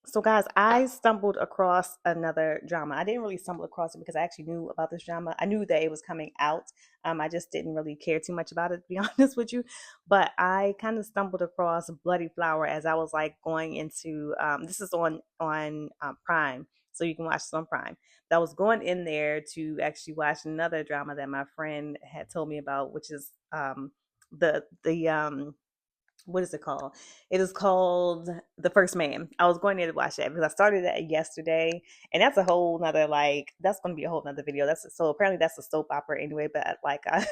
So, guys, I stumbled across another drama. I didn't really stumble across it because I actually knew about this drama. I knew that it was coming out. I just didn't really care too much about it, to be honest with you. But I kind of stumbled across Bloody Flower as I was like going into. This is on Prime, so you can watch this on Prime. But I was going in there to actually watch another drama that my friend had told me about, which is the what is it called? It is called The First Man. I was going there to watch that because I started that yesterday, and that's a whole nother like that's going to be a whole nother video. That's so apparently that's a soap opera anyway. But like I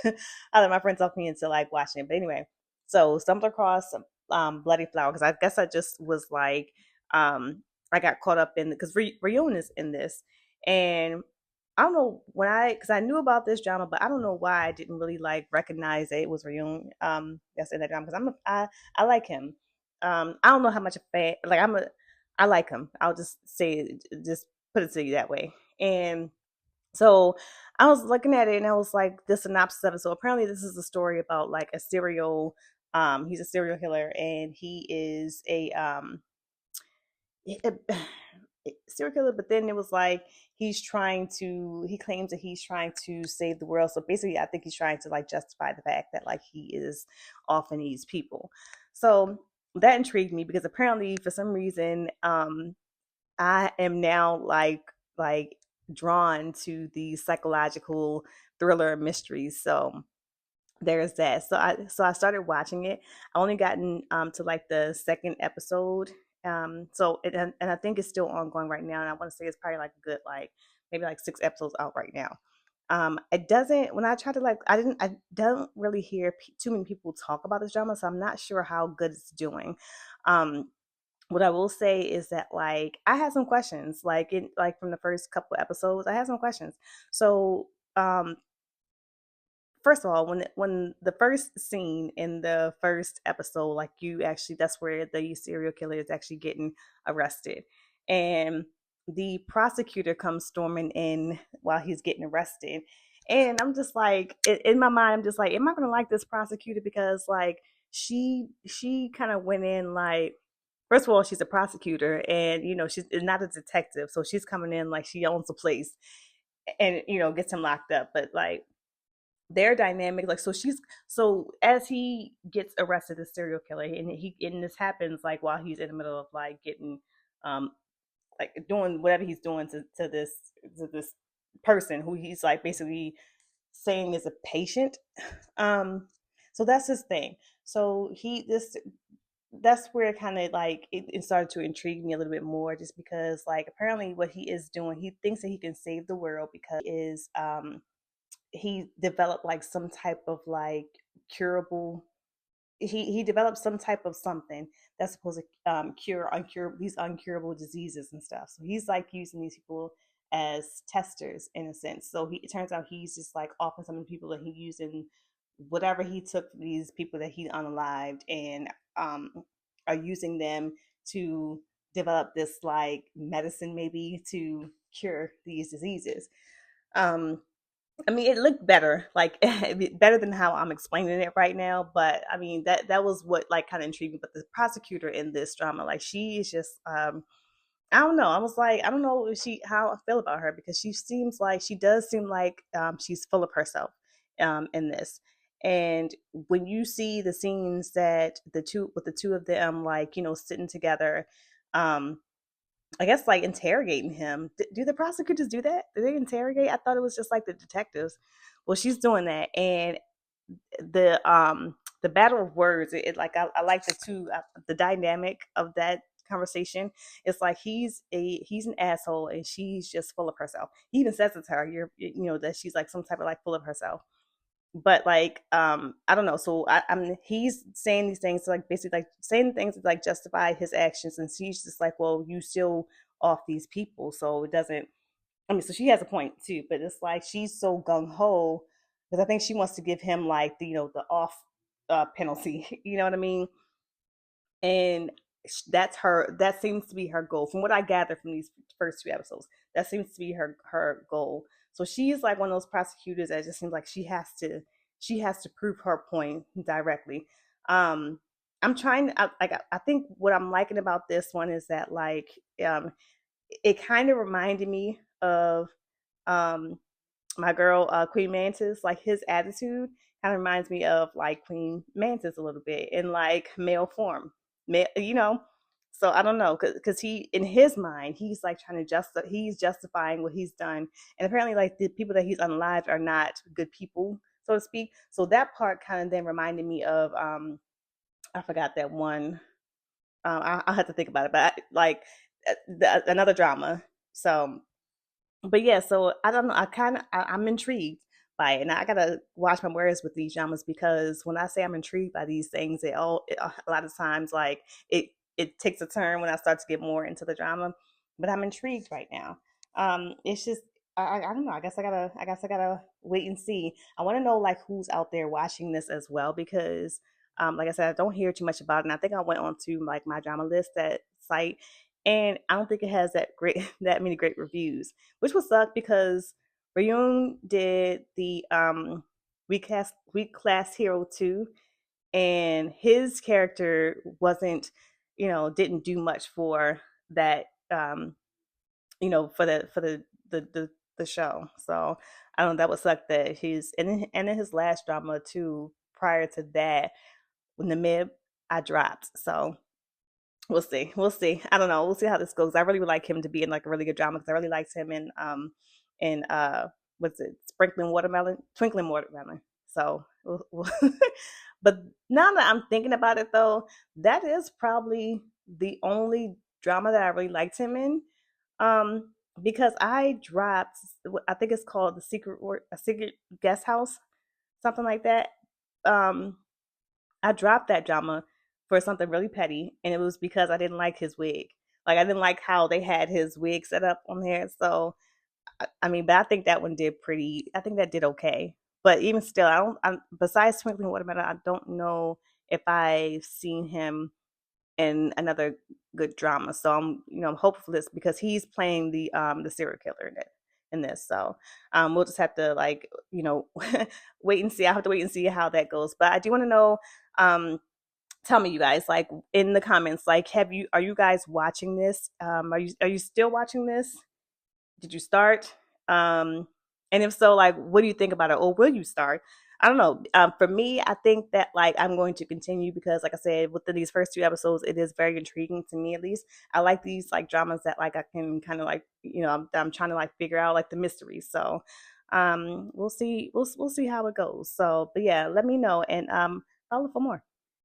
let my friends talk me into like watching it. But anyway, so stumbled across Bloody Flower because I guess I just was like I got caught up in because Ryun is in this, and I don't know when I because I knew about this drama, but I don't know why I didn't really like recognize that it was Ryun that's in that drama because I like him. I don't know how much a fan like I like him. I'll just say just put it to you that way. And so I was looking at it and I was like the synopsis of it. So apparently this is a story about like a serial he's a serial killer and he is a serial killer, but then it was like he claims that he's trying to save the world. So basically I think he's trying to like justify the fact that like he is often these people. So that intrigued me because apparently for some reason I am now like drawn to the psychological thriller mysteries. So there's that. So I started watching it. I only gotten to like the second episode. And I think it's still ongoing right now. And I want to say it's probably like a good like maybe like 6 episodes out right now. It doesn't when I try to like I don't really hear too many people talk about this drama, so I'm not sure how good it's doing. Um, what I will say is that like I had some questions like in like from the first couple episodes I had some questions. So first of all, when the first scene in the first episode, like you actually that's where the serial killer is actually getting arrested, and the prosecutor comes storming in while he's getting arrested, and I'm just like in my mind, I'm just like, am I gonna like this prosecutor because like she kind of went in like. First of all, she's a prosecutor, and she's not a detective, so she's coming in like she owns the place, and gets him locked up. But like their dynamic like so as he gets arrested as serial killer and this happens like while he's in the middle of like getting um like doing whatever he's doing to this person who he's like basically saying is a patient. um so that's his thing. So he this that's where it kind of like it started to intrigue me a little bit more just because like apparently what he is doing, he thinks that he can save the world because he developed like some type of like curable he developed some type of something that's supposed to cure uncurable these uncurable diseases and stuff. So he's like using these people as testers in a sense. So it turns out he's just like offering some of the people that he using whatever he took from these people that he unalived and um, are using them to develop this like medicine maybe to cure these diseases. Um, I mean, it looked better, like better than how I'm explaining it right now. But I mean, that was what like kind of intrigued me. But the prosecutor in this drama, like she is just, I don't know. I was like, I don't know if how I feel about her because she does seem like she's full of herself in this. And when you see the scenes that the two of them like sitting together, um, I guess like interrogating him. Do the prosecutors do that? Do they interrogate? I thought it was just like the detectives. Well, she's doing that, and the battle of words. Like I like the dynamic of that conversation. It's like he's an asshole, and she's just full of herself. He even says it to her. That she's like some type of like full of herself. But like I don't know. So I'm he's saying these things like basically like saying things that like justify his actions, and she's just like, well, you still off these people, so it doesn't. I mean, so she has a point too, but it's like she's so gung ho because I think she wants to give him like the off penalty. You know what I mean? And that's her. That seems to be her goal, from what I gather from these first 2 episodes. That seems to be her goal. So she's like one of those prosecutors that just seems like she has to prove her point directly. Um, I'm trying. I think what I'm liking about this one is that um, it kind of reminded me of um my girl Queen Mantis. Like his attitude kind of reminds me of like Queen Mantis a little bit in like male form, you know. So I don't know, because he in his mind he's like trying to he's justifying what he's done, and apparently like the people that he's unalived are not good people, so to speak. So that part kind of then reminded me of I forgot that one. I'll have to think about it, but like another drama. So but yeah, so I don't know. I'm intrigued by it, and I gotta watch my words with these dramas because when I say I'm intrigued by these things, a lot of times like it takes a turn when I start to get more into the drama. But I'm intrigued right now. It's just I don't know. I guess I gotta wait and see. I want to know like who's out there watching this as well because like I said, I don't hear too much about it. And I think I went on to like my drama list that site, and I don't think it has that great that many great reviews, which would suck because Ryun did the Weak Class Hero 2, and his character wasn't, didn't do much for that, for the show. So I don't know, that would suck that he's and in his last drama too, prior to that, when the mid I dropped. So we'll see. We'll see. I don't know. We'll see how this goes. I really would like him to be in like a really good drama because I really liked him in what's it, Twinkling Watermelon. So, but now that I'm thinking about it though, that is probably the only drama that I really liked him in. Because I dropped, I think it's called a secret guest house, something like that. Um, I dropped that drama for something really petty, and it was because I didn't like his wig. Like I didn't like how they had his wig set up on there. So I mean, but I think that one did pretty. I think that did okay. But even still, I don't. Besides Twinkling Watermelon, I don't know if I've seen him in another good drama. So I'm hopeful for this because he's playing the serial killer in this. So we'll just have to like wait and see. I have to wait and see how that goes. But I do want to know. Um, Tell me, you guys, like in the comments, like are you guys watching this? Are you still watching this? Did you start? Um, and if so, like, what do you think about it, or will you start? I don't know. For me, I think that like I'm going to continue because, like I said, within these first two episodes, it is very intriguing to me. At least I like these like dramas that like I can kind of like I'm trying to like figure out like the mysteries. So we'll see how it goes. So, but yeah, let me know and follow for more.